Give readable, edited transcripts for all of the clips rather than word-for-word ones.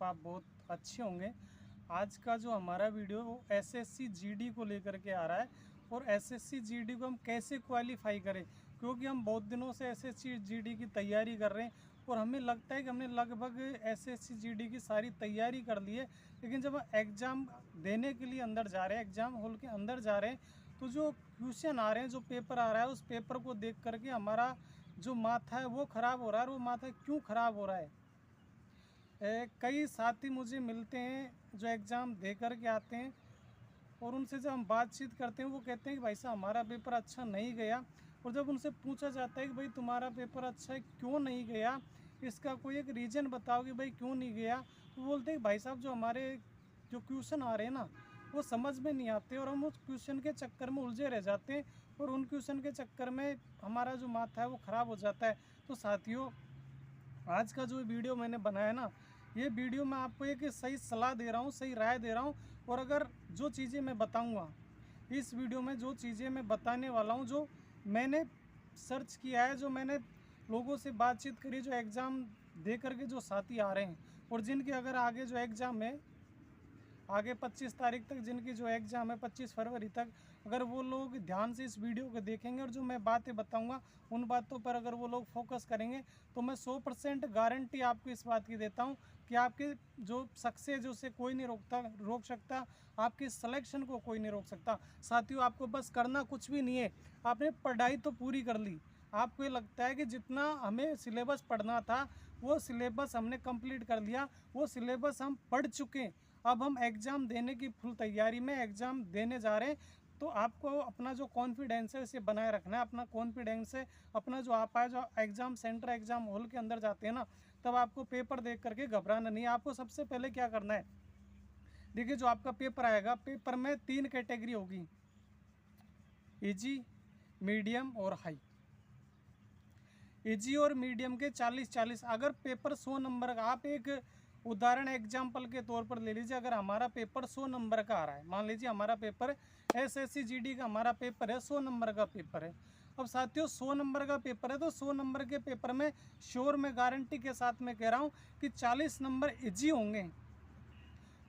आप बहुत अच्छे होंगे। आज का जो हमारा वीडियो वो एसएससी जीडी को लेकर के आ रहा है और एसएससी जीडी को हम कैसे क्वालिफाई करें, क्योंकि हम बहुत दिनों से एसएससी जीडी की तैयारी कर रहे हैं और हमें लगता है कि हमने लगभग एसएससी जीडी की सारी तैयारी कर ली है, लेकिन जब एग्ज़ाम देने के लिए अंदर जा रहे हैं, एग्ज़ाम हॉल के अंदर जा रहे हैं, तो जो क्वेश्चन आ रहे हैं, जो पेपर आ रहा है, उस पेपर को देख करके हमारा जो माथा है वो ख़राब हो रहा है। और वो माथा क्यों ख़राब हो रहा है? कई साथी मुझे मिलते हैं जो एग्ज़ाम दे कर के आते हैं और उनसे जब हम बातचीत करते हैं वो कहते हैं कि भाई साहब हमारा पेपर अच्छा नहीं गया। और जब उनसे पूछा जाता है कि भाई तुम्हारा पेपर अच्छा क्यों नहीं गया, इसका कोई एक रीज़न बताओ कि भाई क्यों नहीं गया, तो बोलते हैं कि भाई साहब जो क्वेश्चन आ रहे हैं ना वो समझ में नहीं आते और हम उस क्वेश्चन के चक्कर में उलझे रह जाते हैं और उन क्वेश्चन के चक्कर में हमारा जो माथा है वो ख़राब हो जाता है। तो साथियों, आज का जो वीडियो मैंने बनाया ना, ये वीडियो मैं आपको एक सही सलाह दे रहा हूँ, सही राय दे रहा हूँ। और अगर जो चीज़ें मैं बताऊँगा इस वीडियो में, जो चीज़ें मैं बताने वाला हूँ, जो मैंने सर्च किया है, जो मैंने लोगों से बातचीत करी, जो एग्ज़ाम दे करके जो साथी आ रहे हैं और जिनके अगर आगे जो एग्ज़ाम है, आगे 25 तारीख तक जिनकी जो एग्ज़ाम है, 25 फरवरी तक, अगर वो लोग ध्यान से इस वीडियो को देखेंगे और जो मैं बातें बताऊंगा उन बातों पर अगर वो लोग फोकस करेंगे, तो मैं 100% गारंटी आपको इस बात की देता हूं कि आपके जो सक्सेस उसे कोई नहीं रोक सकता, आपके सिलेक्शन को कोई नहीं रोक सकता। साथियों, आपको बस करना कुछ भी नहीं है, आपने पढ़ाई तो पूरी कर ली। आपको ये लगता है कि जितना हमें सिलेबस पढ़ना था वो सिलेबस हमने कंप्लीट कर लिया, वो सिलेबस हम पढ़ चुके हैं, अब हम एग्ज़ाम देने की फुल तैयारी में एग्ज़ाम देने जा रहे हैं। तो आपको अपना जो कॉन्फिडेंस है इसे बनाए रखना है। अपना कॉन्फिडेंस है, अपना जो आप आए जो एग्ज़ाम सेंटर, एग्ज़ाम हॉल के अंदर जाते हैं ना, तब आपको पेपर देख करके घबराना नहीं है। आपको सबसे पहले क्या करना है, देखिए जो आपका पेपर आएगा, पेपर में 3 कैटेगरी होगी, ईजी, मीडियम और हाई। ईजी और मीडियम के 40-40, अगर पेपर 100 नंबर का, आप एक उदाहरण एग्जाम्पल के तौर पर ले लीजिए, अगर हमारा पेपर 100 नंबर का आ रहा है, मान लीजिए हमारा पेपर एसएससी जीडी का हमारा पेपर है, 100 नंबर का पेपर है। अब साथियों 100 नंबर का पेपर है, तो 100 नंबर के पेपर में श्योर, मैं गारंटी के साथ में कह रहा हूँ कि 40 नंबर ईजी होंगे,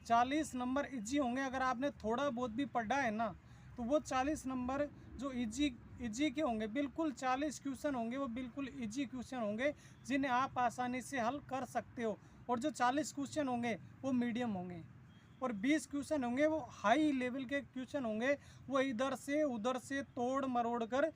40 नंबर ईजी होंगे। अगर आपने थोड़ा बहुत भी पढ़ा है ना, तो वो 40 नंबर जो ईजी के होंगे, बिल्कुल 40 क्वेश्चन होंगे वो बिल्कुल ईजी क्वेश्चन होंगे जिन्हें आप आसानी से हल कर सकते हो। और जो 40 क्वेश्चन होंगे वो मीडियम होंगे और 20 क्वेश्चन होंगे वो हाई लेवल के क्वेश्चन होंगे। वो इधर से उधर से तोड़ मरोड़ कर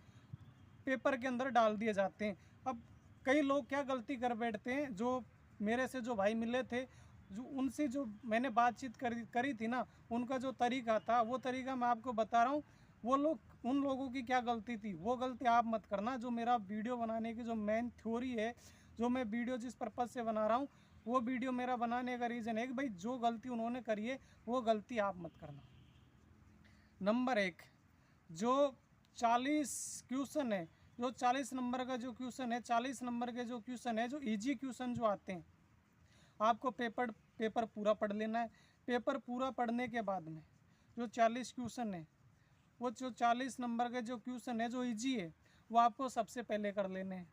पेपर के अंदर डाल दिए जाते हैं। अब कई लोग क्या गलती कर बैठते हैं, जो मेरे से जो भाई मिले थे, जो उनसे जो मैंने बातचीत करी थी ना, उनका जो तरीका था वो तरीका मैं आपको बता रहा हूँ। वो लोग, उन लोगों की क्या गलती थी, वो गलती आप मत करना। जो मेरा वीडियो बनाने की जो मेन थ्योरी है, जो मैं वीडियो जिस पर्पज़ से बना रहा हूँ, वो वीडियो मेरा बनाने का रीज़न है कि भाई जो गलती उन्होंने करी है वो गलती आप मत करना। नंबर 1, जो 40 क्वेश्चन है, जो 40 नंबर का जो क्वेश्चन है, 40 नंबर के जो क्वेश्चन है, जो इजी क्वेश्चन जो आते हैं, आपको पेपर पूरा पढ़ लेना है। पेपर पूरा पढ़ने के बाद में जो 40 क्वेश्चन है, वो जो 40 नंबर के जो क्वेश्चन है जो इजी है, वो आपको सबसे पहले कर लेने हैं।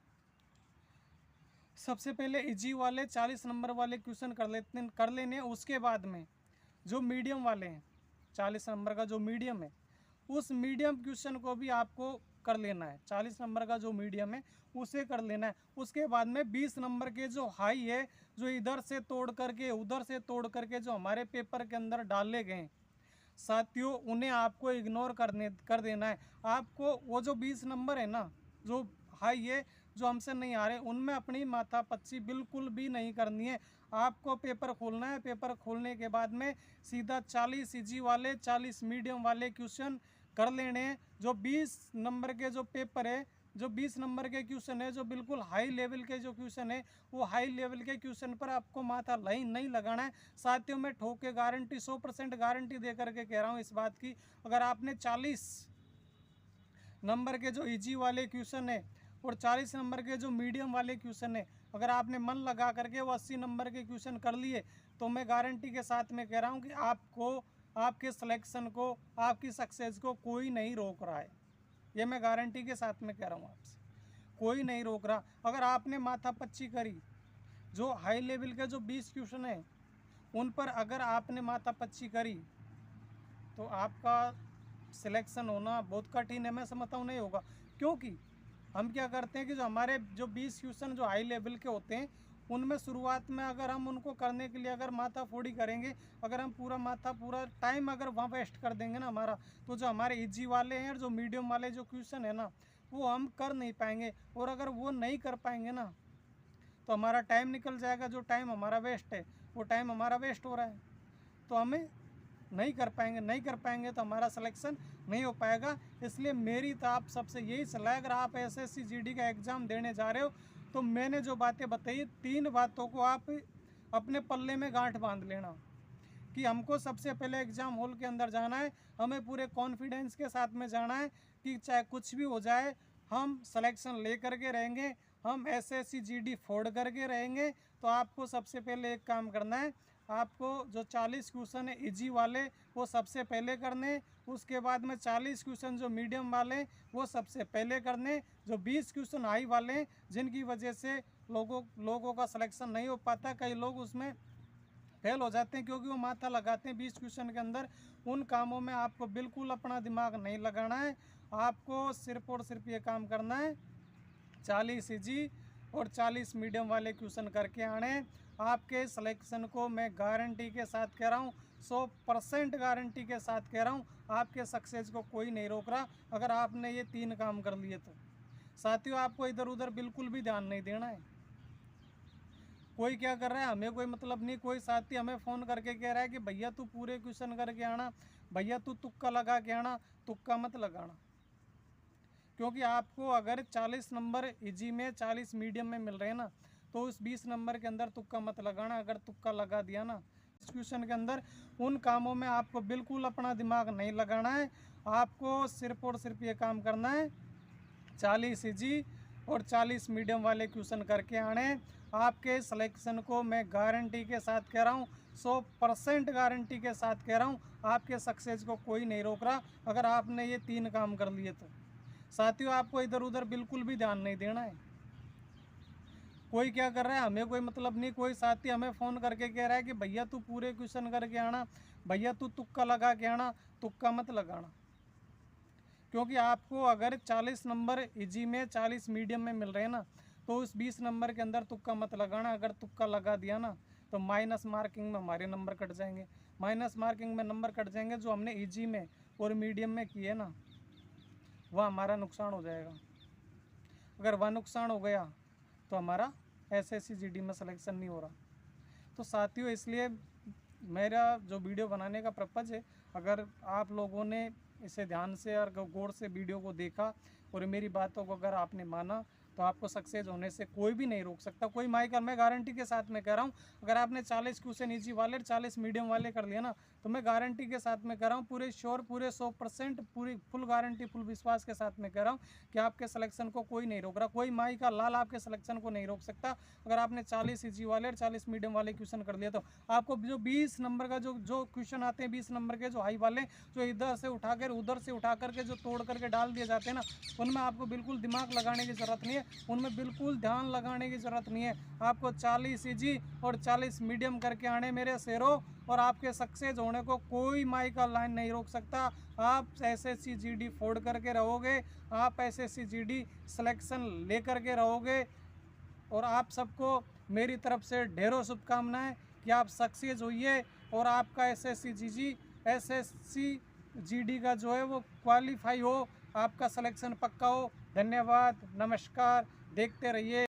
सबसे पहले इजी वाले 40 नंबर वाले क्वेश्चन कर लेने हैं। उसके बाद में जो मीडियम वाले हैं, 40 नंबर का जो मीडियम है, उस मीडियम क्वेश्चन को भी आपको कर लेना है। 40 नंबर का जो मीडियम है उसे कर लेना है। उसके बाद में 20 नंबर के जो हाई है, जो इधर से तोड़ करके उधर से तोड़ करके जो हमारे पेपर के अंदर डाले गए साथियों, उन्हें आपको इग्नोर कर देना है। आपको वो जो 20 नंबर है ना, जो हाई है, जो हमसे नहीं आ रहे, उनमें अपनी माथापच्ची बिल्कुल भी नहीं करनी है। आपको पेपर खोलना है। पेपर खोलने के बाद में सीधा 40 इजी वाले, 40 मीडियम वाले क्वेश्चन कर लेने हैं। जो 20 नंबर के जो पेपर है, जो 20 नंबर के क्वेश्चन है, जो बिल्कुल हाई लेवल के जो क्वेश्चन है, वो हाई लेवल के क्वेश्चन पर आपको माथा नहीं लगाना है। साथियों, मैं ठोक के गारंटी, 100% गारंटी दे करके कह रहा हूँ इस बात की, अगर आपने 40 नंबर के जो इजी वाले क्वेश्चन है और 40 नंबर के जो मीडियम वाले क्वेश्चन है, अगर आपने मन लगा करके वो 80 नंबर के क्वेश्चन कर लिए, तो मैं गारंटी के साथ में कह रहा हूँ कि आपको, आपके सिलेक्शन को, आपकी सक्सेस को कोई नहीं रोक रहा है। ये मैं गारंटी के साथ में कह रहा हूँ आपसे, कोई नहीं रोक रहा। अगर आपने माथापच्ची करी, जो हाई लेवल के जो 20 क्वेश्चन है उन पर अगर आपने माथापच्ची करी तो आपका सिलेक्शन होना बहुत कठिन है, मैं समझता हूँ नहीं होगा। क्योंकि हम क्या करते हैं कि जो हमारे जो 20 क्वेश्चन जो हाई लेवल के होते हैं उनमें शुरुआत में अगर हम उनको करने के लिए अगर माथा फोड़ी करेंगे, अगर हम पूरा टाइम अगर वहाँ वेस्ट कर देंगे ना हमारा, तो जो हमारे इजी वाले हैं और जो मीडियम वाले जो क्वेश्चन है ना वो हम कर नहीं पाएंगे। और अगर वो नहीं कर पाएंगे ना तो हमारा टाइम निकल जाएगा, जो टाइम हमारा वेस्ट है वो टाइम हमारा वेस्ट हो रहा है, तो हमें नहीं कर पाएंगे तो हमारा सिलेक्शन नहीं हो पाएगा। इसलिए मेरी तो आप सबसे यही सलाह है, अगर आप एसएससी जीडी का एग्ज़ाम देने जा रहे हो तो मैंने जो बातें बताई 3 बातों को आप अपने पल्ले में गांठ बांध लेना कि हमको सबसे पहले एग्ज़ाम हॉल के अंदर जाना है, हमें पूरे कॉन्फिडेंस के साथ में जाना है कि चाहे कुछ भी हो जाए हम सिलेक्शन ले करके रहेंगे, हम एसएससी जीडी फोड़ करके रहेंगे। तो आपको सबसे पहले एक काम करना है, आपको जो 40 क्वेश्चन है इजी वाले वो सबसे पहले करने, उसके बाद में 40 क्वेश्चन जो मीडियम वाले वो सबसे पहले करने, जो 20 क्वेश्चन हाई वाले हैं जिनकी वजह से लोगों का सिलेक्शन नहीं हो पाता, कई लोग उसमें फेल हो जाते हैं क्योंकि वो माथा लगाते हैं 20 क्वेश्चन के अंदर। उन कामों में आपको बिल्कुल अपना दिमाग नहीं लगाना है, आपको सिर्फ और सिर्फ ये काम करना है 40 इजी और 40 मीडियम वाले क्वेश्चन करके आने। आपके सिलेक्शन को मैं गारंटी के साथ कह रहा हूँ, 100% गारंटी के साथ कह रहा हूँ, आपके सक्सेस को कोई नहीं रोक रहा अगर आपने ये 3 काम कर लिए तो। साथियों आपको इधर उधर बिल्कुल भी ध्यान नहीं देना है, कोई क्या कर रहा है हमें कोई मतलब नहीं। कोई साथी हमें फ़ोन करके कह रहा है कि भैया तू पूरे क्वेश्चन करके आना, भैया तू तुक्का लगा के आना, तुक्का मत लगाना। क्योंकि आपको अगर 40 नंबर इजी में 40 मीडियम में मिल रहे हैं ना तो उस 20 नंबर के अंदर तुक्का मत लगाना। अगर तुक्का लगा दिया ना इस क्वेश्चन के अंदर उन कामों में आपको बिल्कुल अपना दिमाग नहीं लगाना है, आपको सिर्फ और सिर्फ ये काम करना है 40 इजी और 40 मीडियम वाले क्वेश्चन करके आने। आपके सिलेक्शन को मैं गारंटी के साथ कह रहा हूँ, 100% गारंटी के साथ कह रहा हूँ, आपके सक्सेस को कोई नहीं रोक रहा अगर आपने ये 3 काम कर लिए तो। साथियों आपको इधर उधर बिल्कुल भी ध्यान नहीं देना है, कोई क्या कर रहा है हमें कोई मतलब नहीं। कोई साथी हमें फ़ोन करके कह रहा है कि भैया तू पूरे क्वेश्चन करके आना, भैया तू तुक्का लगा के आना, तुक्का मत लगाना। क्योंकि आपको अगर 40 नंबर इजी में 40 मीडियम में मिल रहे हैं ना तो उस 20 नंबर के अंदर तुक्का मत लगाना। अगर तुक्का लगा दिया ना तो माइनस मार्किंग में हमारे नंबर कट जाएंगे, माइनस मार्किंग में नंबर कट जाएंगे। जो हमने इजी में और मीडियम में किए ना वह हमारा नुकसान हो जाएगा। अगर वह नुकसान हो गया तो हमारा एसएससी जीडी में सिलेक्शन नहीं हो रहा। तो साथियों इसलिए मेरा जो वीडियो बनाने का पर्पज़ है, अगर आप लोगों ने इसे ध्यान से और गौर से वीडियो को देखा और मेरी बातों को अगर आपने माना तो आपको सक्सेस होने से कोई भी नहीं रोक सकता। कोई माइकल मैं गारंटी के साथ में कह रहा हूँ, अगर आपने 40 क्वेश्चन इजी वाले 40 मीडियम वाले कर लिया ना तो मैं गारंटी के साथ में कह रहा हूँ, पूरे श्योर पूरे 100% पूरी फुल गारंटी फुल विश्वास के साथ में कह रहा हूँ कि आपके सिलेक्शन को कोई नहीं रोक रहा। कोई माई का लाल आपके सिलेक्शन को नहीं रोक सकता। अगर आपने 40 इजी वाले और 40 मीडियम वाले क्वेश्चन कर लिया तो आपको जो 20 नंबर का जो क्वेश्चन आते हैं 20 नंबर के जो हाई वाले जो इधर से उठाकर उधर से उठा करके जो तोड़ करके डाल दिए जाते हैं ना उनमें आपको बिल्कुल दिमाग लगाने की ज़रूरत नहीं है, उनमें बिल्कुल ध्यान लगाने की ज़रूरत नहीं है। आपको 40 इजी और 40 मीडियम करके आने मेरे शेरों, और आपके सक्सेस होने को कोई माई का लाइन नहीं रोक सकता। आप एसएससी जीडी फोड़ करके रहोगे, आप एसएससी जीडी सिलेक्शन ले करके रहोगे। और आप सबको मेरी तरफ से ढेरों शुभकामनाएं कि आप सक्सेस होइए और आपका एसएससी जीडी का जो है वो क्वालिफाई हो, आपका सिलेक्शन पक्का हो। धन्यवाद, नमस्कार, देखते रहिए।